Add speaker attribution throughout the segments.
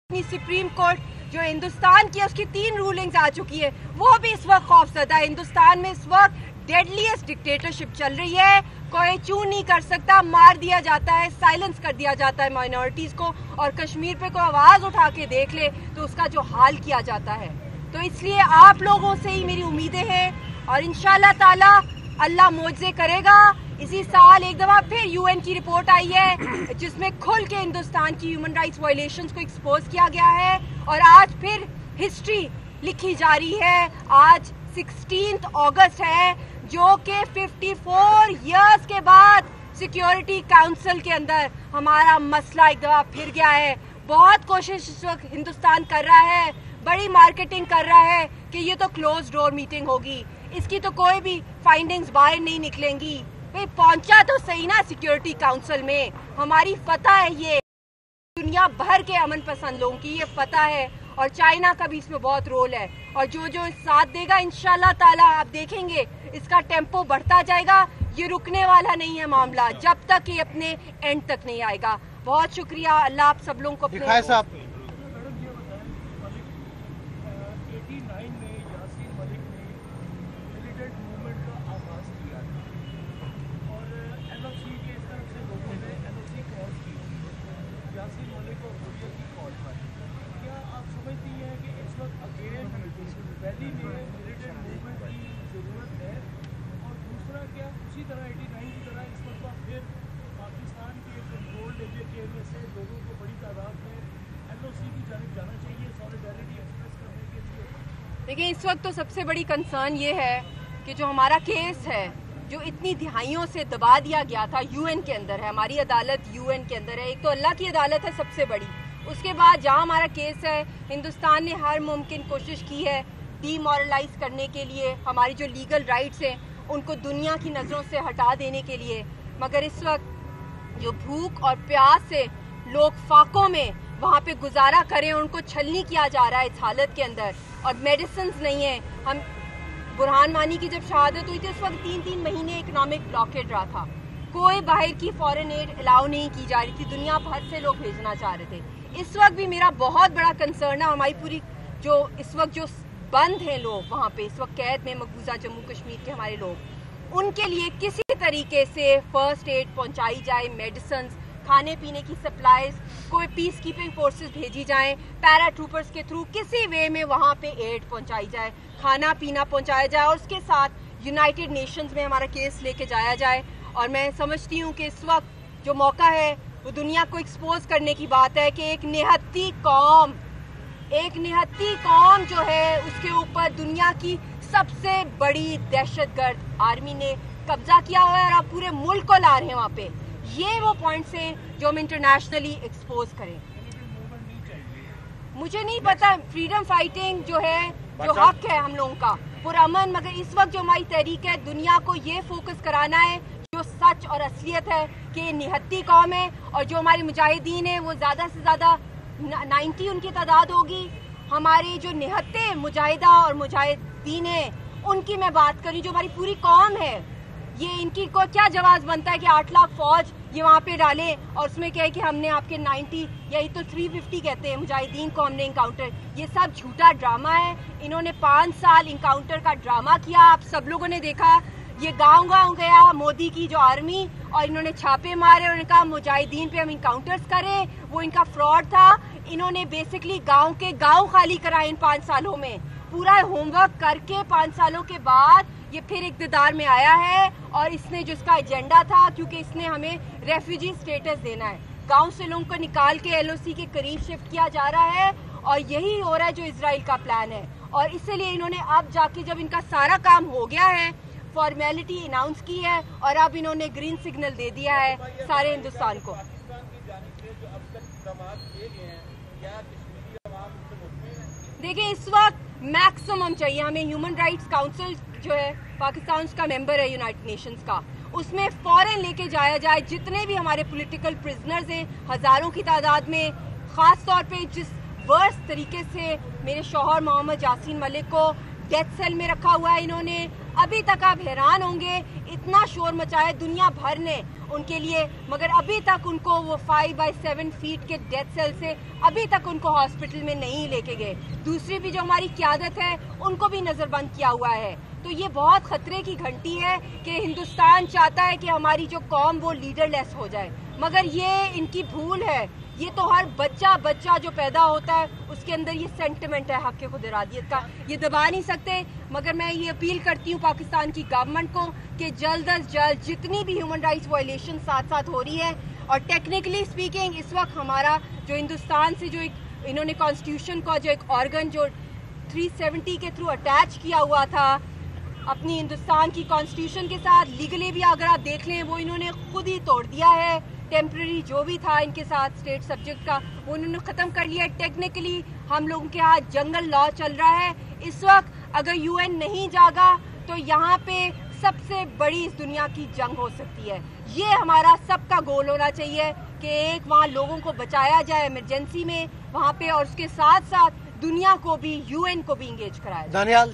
Speaker 1: اپنی supreme court جو ہندوستان کی ہے اس کی 3 رولنگز آ چکی ہے، وہ بھی اس وقت خوفزدہ ہے۔ ہندوستان میں اس وقت ڈیڈلیسٹ ڈکٹیٹرشپ چل رہی ہے، کوئی چوں نہیں کر سکتا، مار دیا جاتا ہے، سائلنس کر دیا جاتا ہے مائنورٹیز کو، اور کشمیر پہ کوئی آواز اٹھا کے دیکھ لے تو اس کا جو حال کیا جاتا ہے۔ تو اس لیے آپ لوگوں سے ہی میری امیدیں ہیں، اور انشاءاللہ تعالی اللہ معجزے کرے گا۔ اسی سال ایک دفعہ پھر UN کی رپورٹ آئی ہے جس میں کھل کے ہندوستان کی ہیومن رائٹس وائلیشنز کو ایکسپوز کیا گیا ہے، اور آج پھر ہسٹری لکھی جا رہی ہے۔ آج 16 اگست ہے، جو کہ 54 ایئرز کے بعد سیکیورٹی کاؤنسل کے اندر ہمارا مسئلہ ایک دفعہ پھر گیا ہے۔ بہت کوشش اس وقت ہندوستان کر رہا ہے، بڑی مارکیٹنگ کر رہا ہے کہ یہ تو کلوز ڈور میٹنگ ہوگی، اس کی تو کوئی بھی فائنڈنگز باہر نہیں نکلیں گی۔ پہنچا تو صحیح نا سیکیورٹی کاؤنسل میں، ہماری فتح ہے، یہ دنیا بھر کے امن پسند لوگوں کی یہ فتح ہے، اور چائنا کا بھی اس میں بہت رول ہے، اور جو ساتھ دے گا انشاءاللہ تعالی آپ دیکھیں گے اس کا ٹیمپو بڑھتا جائے گا۔ یہ رکنے والا نہیں ہے معاملہ جب تک یہ اپنے اینڈ تک نہیں آئے گا۔ بہت شکریہ، اللہ آپ سب لوگوں کو اپنے دیکھیں، اس وقت تو سب سے بڑی کنسرن یہ ہے کہ جو ہمارا کیس ہے جو اتنی دہائیوں سے دبا دیا گیا تھا، UN کے اندر ہے، ہماری عدالت UN کے اندر ہے، ایک تو اللہ کی عدالت ہے سب سے بڑی، اس کے بعد جہاں ہمارا کیس ہے ہندوستان نے ہر ممکن کوشش کی ہے ڈی مورلائز کرنے کے لیے، ہماری جو لیگل رائٹس ہیں ان کو دنیا کی نظروں سے ہٹا دینے کے لیے، مگر اس وقت جو بھوک اور پیاس سے لوگ فاقوں میں وہاں پہ گزارا کریں، ان کو چھلنی کیا جا رہا ہے اس حالت کے اندر، اور میڈیسنز نہیں ہیں۔ ہم برہان وانی کی جب شہادت ہوئی تھی اس وقت 3 مہینے اکنامک بلاکیڈ رہا تھا، کوئی باہر کی فورن ایڈ الاؤ نہیں کی جا رہی تھی، دنیا بھر سے لوگ بھیجنا چاہ رہے تھے۔ اس وقت بھی میرا بہت بڑا کنسرن ہے ہماری پوری جو اس وقت جو بند ہیں لوگ وہاں پہ اس وقت قید میں مقبوضہ جموں کشمیر کے ہمارے لوگ، ان کے لیے کسی طریقے سے فرسٹ ایڈ پہنچائی جائے، میڈیسنز، کھانے پینے کی سپلائز، کوئی پیس کیپنگ فورسز بھیجی جائیں پیرا ٹروپرز کے تھرو، کسی وے میں وہاں پہ ایڈ پہنچائی جائے، کھانا پینا پہنچایا جائے، اور اس کے ساتھ یونائٹڈ نیشنز میں ہمارا کیس لے کے جایا جائے۔ اور میں سمجھتی ہوں کہ اس وقت جو موقع ہے وہ دنیا کو ایکسپوز کرنے کی بات ہے کہ ایک نہتی قوم جو ہے اس کے اوپر دنیا کی سب سے بڑی دہشت گرد آرمی نے قبضہ کیا ہوا ہے، اور آپ پورے ملک کو لا رہے ہیں وہاں پہ۔ یہ وہ پوائنٹس ہیں جو ہم انٹرنیشنلی ایکسپوز کریں۔ مجھے نہیں پتا، فریڈم فائٹنگ جو ہے، جو حق ہے ہم لوگوں کا پرامن، مگر اس وقت جو ہماری تحریک ہے دنیا کو یہ فوکس کرانا ہے جو سچ اور اصلیت ہے کہ یہ نہتی قوم ہے، اور جو ہمارے مجاہدین ہیں وہ زیادہ سے زیادہ 90 ان کی تعداد ہوگی۔ ہمارے جو نہتے مجاہدہ اور مجاہدین ہیں ان کی میں بات کری، جو ہماری پوری قوم ہے، یہ ان کی کو کیا جواز بنتا ہے کہ 8 لاکھ فوج یہ وہاں پہ ڈالیں اور اس میں کہے کہ ہم نے آپ کے 90 یا یہ تو 350 کہتے ہیں مجاہدین کو ہم نے انکاؤنٹر۔ یہ سب جھوٹا ڈرامہ ہے، انہوں نے 5 سال انکاؤنٹر کا ڈرامہ کیا، آپ سب لوگوں نے دیکھا۔ یہ گاؤں گیا مودی کی جو آرمی، اور انہوں نے چھاپے مارے، انہوں نے کہا مجاہدین پہ ہم انکاؤنٹرز کریں، وہ ان کا فراڈ تھا۔ انہوں نے بیسکلی گاؤں خالی کرائے ان 5 سالوں میں، پورا ہوم ورک کر کے 5 سالوں کے بعد یہ پھر اقتدار میں آیا ہے، اور اس نے جو اس کا ایجنڈا تھا، کیونکہ اس نے ہمیں ریفیوجی سٹیٹس دینا ہے، گاؤں سے لوگوں کو نکال کے LOC کے قریب شفٹ کیا جا رہا ہے، اور یہی ہو رہا ہے جو اسرائیل کا پلان ہے۔ اور اسی لیے انہوں نے اب جا کے جب ان کا سارا کام ہو گیا ہے، فارمیلٹی اناؤنس کی ہے، اور اب انہوں نے گرین سگنل دے دیا ہے سارے ہندوستان کو۔ دیکھیں، اس وقت میکسیمم چاہیے ہمیں، ہیومن رائٹس کاؤنسل جو ہے پاکستان کا ممبر ہے یونائٹڈ نیشنز کا، اس میں فوراً لے کے جایا جائے جتنے بھی ہمارے پولیٹیکل پرزنرز ہیں ہزاروں کی تعداد میں، خاص طور پہ جس ورس طریقے سے میرے شوہر محمد یاسین ملک کو ڈیتھ سیل میں رکھا ہوا ہے انہوں نے، ابھی تک آپ حیران ہوں گے اتنا شور مچایا دنیا بھر نے ان کے لیے، مگر ابھی تک ان کو وہ 5x7 فیٹ کے ڈیتھ سیل سے ابھی تک ان کو ہاسپٹل میں نہیں لے کے گئے. دوسری بھی جو ہماری قیادت ہے ان کو بھی نظر بند کیا ہوا ہے. تو یہ بہت خطرے کی گھنٹی ہے کہ ہندوستان چاہتا ہے کہ ہماری جو قوم وہ لیڈر لیس ہو جائے، مگر یہ ان کی بھول ہے. یہ تو ہر بچہ جو پیدا ہوتا ہے اس کے اندر یہ سینٹیمنٹ ہے حق خود ارادیت کا، یہ دبا نہیں سکتے. مگر میں یہ اپیل کرتی ہوں پاکستان کی گورنمنٹ کو کہ جلد از جلد جتنی بھی ہیومن رائٹس وائلیشن ساتھ ساتھ ہو رہی ہے، اور ٹیکنیکلی اسپیکنگ اس وقت ہمارا جو ہندوستان سے جو انہوں نے کانسٹیٹیوشن کا جو ایک آرگن جو 370 کے تھرو اٹیچ کیا ہوا تھا اپنی ہندوستان کی کانسٹیٹیوشن کے ساتھ، لیگلی بھی اگر آپ دیکھ لیں وہ انہوں نے خود ہی توڑ دیا ہے. ٹیمپرری جو بھی تھا ان کے ساتھ اسٹیٹ سبجیکٹ کا وہ انہوں نے ختم کر لیا. ٹیکنیکلی ہم لوگوں کے ہاتھ جنگل لا چل رہا ہے اس وقت. اگر UN نہیں جاگا تو یہاں پہ سب سے بڑی اس دنیا کی جنگ ہو سکتی ہے. یہ ہمارا سب کا گول ہونا چاہیے کہ ایک وہاں لوگوں کو بچایا جائے ایمرجنسی میں وہاں پہ، اور اس کے ساتھ ساتھ دنیا کو بھی UN کو بھی انگیج کرایا جائے.
Speaker 2: دانیال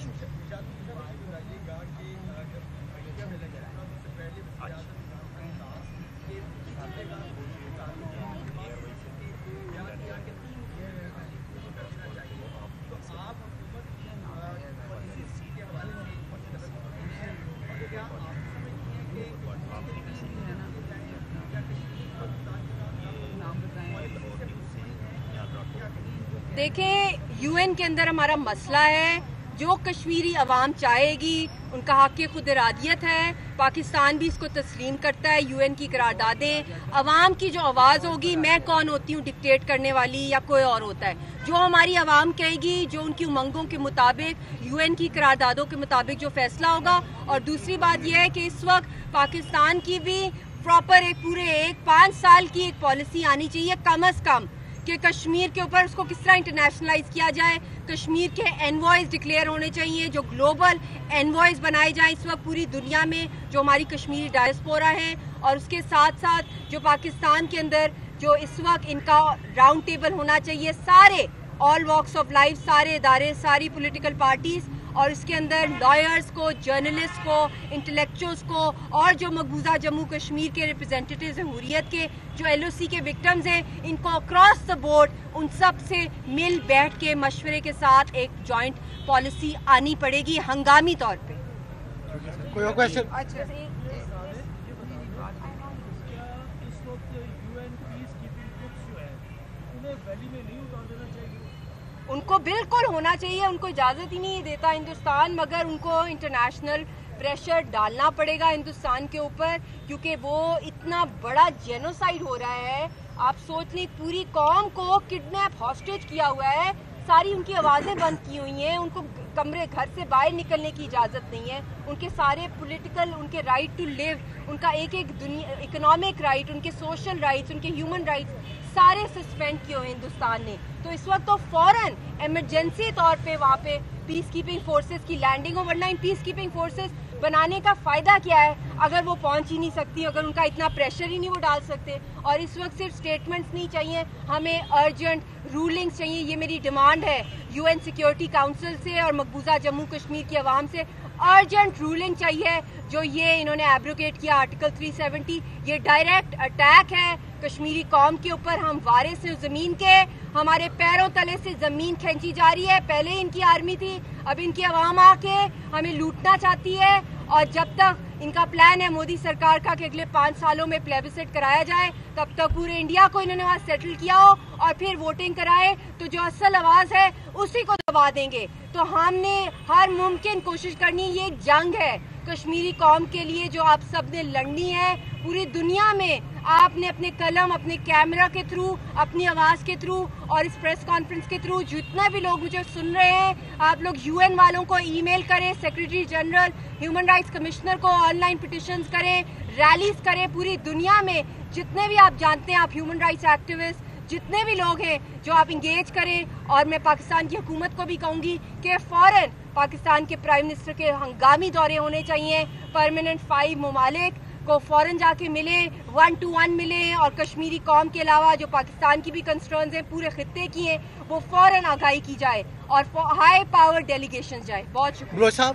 Speaker 1: دیکھیں UN کے اندر ہمارا مسئلہ ہے جو کشمیری عوام چاہے گی ان کا حق خود ارادیت ہے. پاکستان بھی اس کو تسلیم کرتا ہے. UN کی قراردادیں عوام کی جو آواز ہوگی، میں کون ہوتی ہوں ڈکٹیٹ کرنے والی یا کوئی اور ہوتا ہے، جو ہماری عوام کہے گی جو ان کی امنگوں کے مطابق UN کی قراردادوں کے مطابق جو فیصلہ ہوگا. اور دوسری بات یہ ہے کہ اس وقت پاکستان کی بھی پراپر ایک پورے 5 سال کی ایک پالیسی آنی چاہیے کم از کم کہ کشمیر کے اوپر اس کو کس طرح انٹرنیشنلائز کیا جائے. کشمیر کے انوائز ڈکلیئر ہونے چاہیے، جو گلوبل انوائز بنائے جائیں اس وقت پوری دنیا میں جو ہماری کشمیری ڈائسپورا ہے. اور اس کے ساتھ ساتھ جو پاکستان کے اندر جو اس وقت ان کا راؤنڈ ٹیبل ہونا چاہیے، سارے آل واکس آف لائف، سارے ادارے، ساری پولیٹیکل پارٹیز، اور اس کے اندر لائرز کو، جرنلسٹ کو، انٹلیکچوئلس کو، اور جو مقبوضہ جموں کشمیر کے ریپرزینٹیٹیوز ہیں حریت کے، جو LOC کے وکٹمز ہیں، ان کو اکراس دا بورڈ ان سب سے مل بیٹھ کے مشورے کے ساتھ ایک جوائنٹ پالیسی آنی پڑے گی ہنگامی طور پہ.
Speaker 2: کوئی اور کویشچن؟
Speaker 1: ان کو بالکل ہونا چاہیے، ان کو اجازت ہی نہیں دیتا ہندوستان، مگر ان کو انٹرنیشنل پریشر ڈالنا پڑے گا ہندوستان کے اوپر، کیونکہ وہ اتنا بڑا جینوسائیڈ ہو رہا ہے. آپ سوچ لیں پوری قوم کو کڈنیپ ہاسٹیج کیا ہوا ہے، ساری ان کی آوازیں بند کی ہوئی ہیں، ان کو کمرے گھر سے باہر نکلنے کی اجازت نہیں ہے. ان کے سارے پولیٹیکل، ان کے رائٹ ٹو لیو، ان کا ایک دنیا اکنامک رائٹ، ان کے سوشل رائٹس، ان کے ہیومن رائٹس سارے سسپینڈ کیے ہوئے ہندوستان نے. تو اس وقت تو فوراً ایمرجنسی طور پہ وہاں پہ پیس کیپنگ فورسز کی لینڈنگ ہو، ورنہ ان پیس کیپنگ فورسز بنانے کا فائدہ کیا ہے اگر وہ پہنچ ہی نہیں سکتی، اگر ان کا اتنا پریشر ہی نہیں وہ ڈال سکتے. اور اس وقت صرف سٹیٹمنٹس نہیں چاہیے، ہمیں ارجنٹ رولنگز چاہیے. یہ میری ڈیمانڈ ہے UN سیکیورٹی کاؤنسل سے اور مقبوضہ جموں کشمیر کی عوام سے، ارجنٹ رولنگ چاہیے. جو یہ انہوں نے ایبروگیٹ کیا آرٹیکل 370، یہ ڈائریکٹ اٹیک ہے کشمیری قوم کے اوپر. ہم وارث ہیں زمین کے، ہمارے پیروں تلے سے زمین کھینچی جا رہی ہے. پہلے ان کی آرمی تھی، اب ان کی عوام آ کے ہمیں لوٹنا چاہتی ہے. اور جب تک ان کا پلان ہے مودی سرکار کا کہ اگلے 5 سالوں میں پلیبسٹ کرایا جائے، تب تک پورے انڈیا کو انہوں نے وہاں سیٹل کیا ہو اور پھر ووٹنگ کرائے تو جو اصل آواز ہے اسی کو دبا دیں گے. تو ہم نے ہر ممکن کوشش کرنی، یہ ایک جنگ ہے کشمیری قوم کے لیے جو آپ سب نے لڑنی ہے. پوری دنیا میں آپ نے اپنے قلم، اپنے کیمرہ کے تھرو، اپنی آواز کے تھرو اور اس پریس کانفرنس کے تھرو، جتنا بھی لوگ مجھے سن رہے ہیں، آپ لوگ UN والوں کو ای میل کریں، secretary general, human rights commissioner کو آن لائن پٹیشنز کریں، ریلیز کریں. پوری دنیا میں جتنے بھی آپ جانتے ہیں، آپ ہیومن رائٹس ایکٹیوسٹ جتنے بھی لوگ ہیں جو آپ انگیج کریں. اور میں پاکستان کی حکومت کو بھی کہوں گی کہ فوراً پاکستان کے پرائم منسٹر کے ہنگامی دورے ہونے چاہیے. پرماننٹ 5 ممالک کو فوراً جا کے ملیں، 1 to 1 ملیں، اور کشمیری قوم کے علاوہ جو پاکستان کی بھی کنسرنز ہیں پورے خطے کی ہیں وہ فوراً آگاہی کی جائے اور ہائی پاور ڈیلیگیشنز جائے. بہت شکریہ.
Speaker 2: بلوچ صاحب.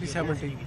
Speaker 2: 370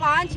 Speaker 1: 5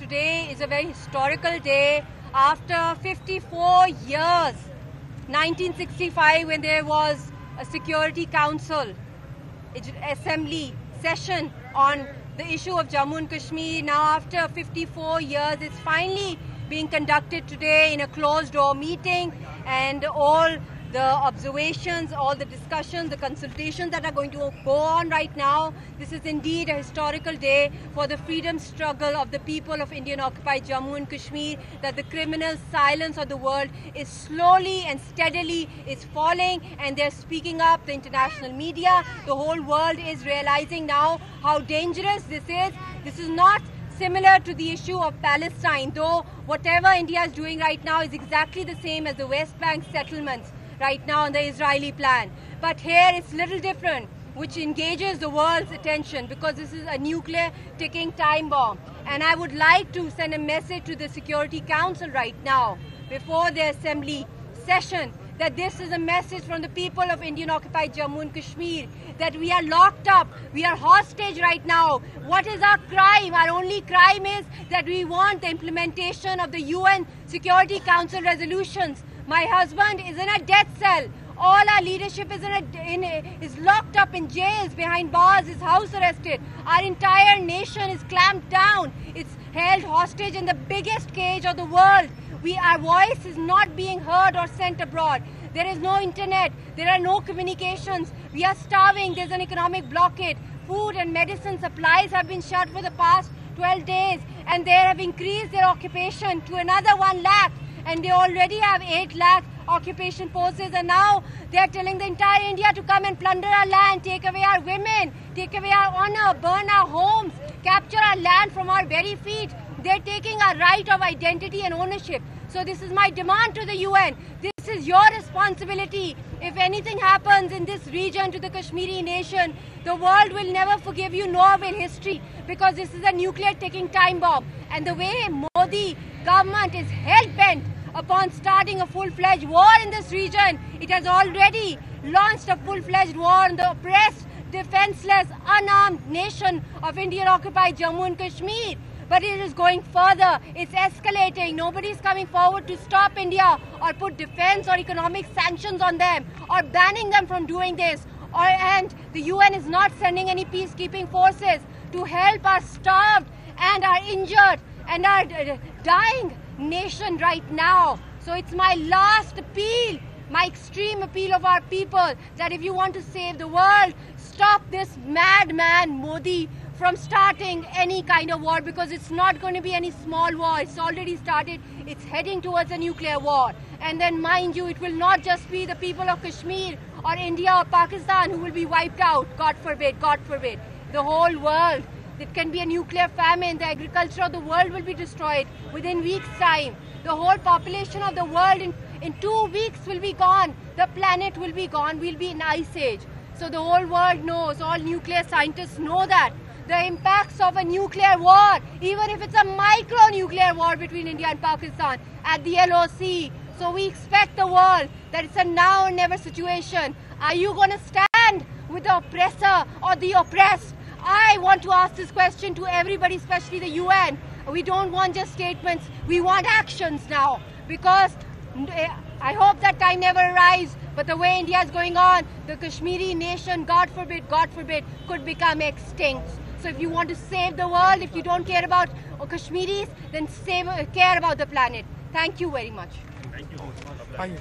Speaker 1: Today is a very historical day. After 54 years, 1965, when there was a Security Council assembly session on the issue of Jammu and Kashmir, now after 54 years, it's finally being conducted today in a closed door meeting, and all the observations, all the discussions, the consultations that are going to go on right now. This is indeed a historical day for the freedom struggle of the people of Indian occupied Jammu and Kashmir, that the criminal silence of the world is slowly and steadily is falling, and they're speaking up. The international media, the whole world is realizing now how dangerous this is. This is not similar to the issue of Palestine, though whatever India is doing right now is exactly the same as the West Bank settlements right now on the Israeli plan. But here it's little different, which engages the world's attention because this is a nuclear ticking time bomb. And I would like to send a message to the Security Council right now, before the assembly session, that this is a message from the people of Indian occupied Jammu and Kashmir, that we are locked up, we are hostage right now. What is our crime? Our only crime is that we want the implementation of the UN Security Council resolutions. My husband is in a death cell All our leadership is is locked up in jails, behind bars, is house arrested. Our entire nation is clamped down. It's held hostage in the biggest cage of the world. Our voice is not being heard or sent abroad. There is no internet. There are no communications. We are starving. There's an economic blockade. Food and medicine supplies have been shut for the past 12 days, and they have increased their occupation to another 1 lakh, and they already have 8 lakh occupation forces, and now they are telling the entire India to come and plunder our land, take away our women, take away our honor, burn our homes, capture our land from our very feet. They're taking our right of identity and ownership. So this is my demand to the UN. This is your responsibility. If anything happens in this region to the Kashmiri nation, the world will never forgive you, nor will history, because this is a nuclear ticking time bomb. And the way Modi government is hell-bent upon starting a full-fledged war in this region, it has already launched a full-fledged war on the oppressed, defenseless, unarmed nation of Indian-occupied Jammu and Kashmir. But it is going further. It's escalating. Nobody is coming forward to stop India or put defense or economic sanctions on them or banning them from doing this. And the UN is not sending any peacekeeping forces to help our starved and our injured and our dying nation right now. So it's my last appeal, my extreme appeal of our people, that if you want to save the world, stop this madman Modi from starting any kind of war, because it's not going to be any small war. It's already started. It's heading towards a nuclear war. And then, mind you, it will not just be the people of Kashmir or India or Pakistan who will be wiped out. God forbid, God forbid. The whole world. It can be a nuclear famine. The agriculture of the world will be destroyed within weeks' time. The whole population of the world in 2 weeks will be gone. The planet will be gone. We'll be in ice age. So the whole world knows, all nuclear scientists know that. The impacts of a nuclear war, even if it's a micro-nuclear war between India and Pakistan at the LOC. So we expect the world that it's a now or never situation. Are you going to stand with the oppressor or the oppressed? I want to ask this question to everybody, especially the UN. We don't want just statements. We want actions now, because I hope that time never arrives. But the way India is going on, the Kashmiri nation, God forbid, could become extinct. So if you want to save the world, if you don't care about Kashmiris, then care about the planet. Thank you very much.
Speaker 3: Thank you.
Speaker 2: Thank you.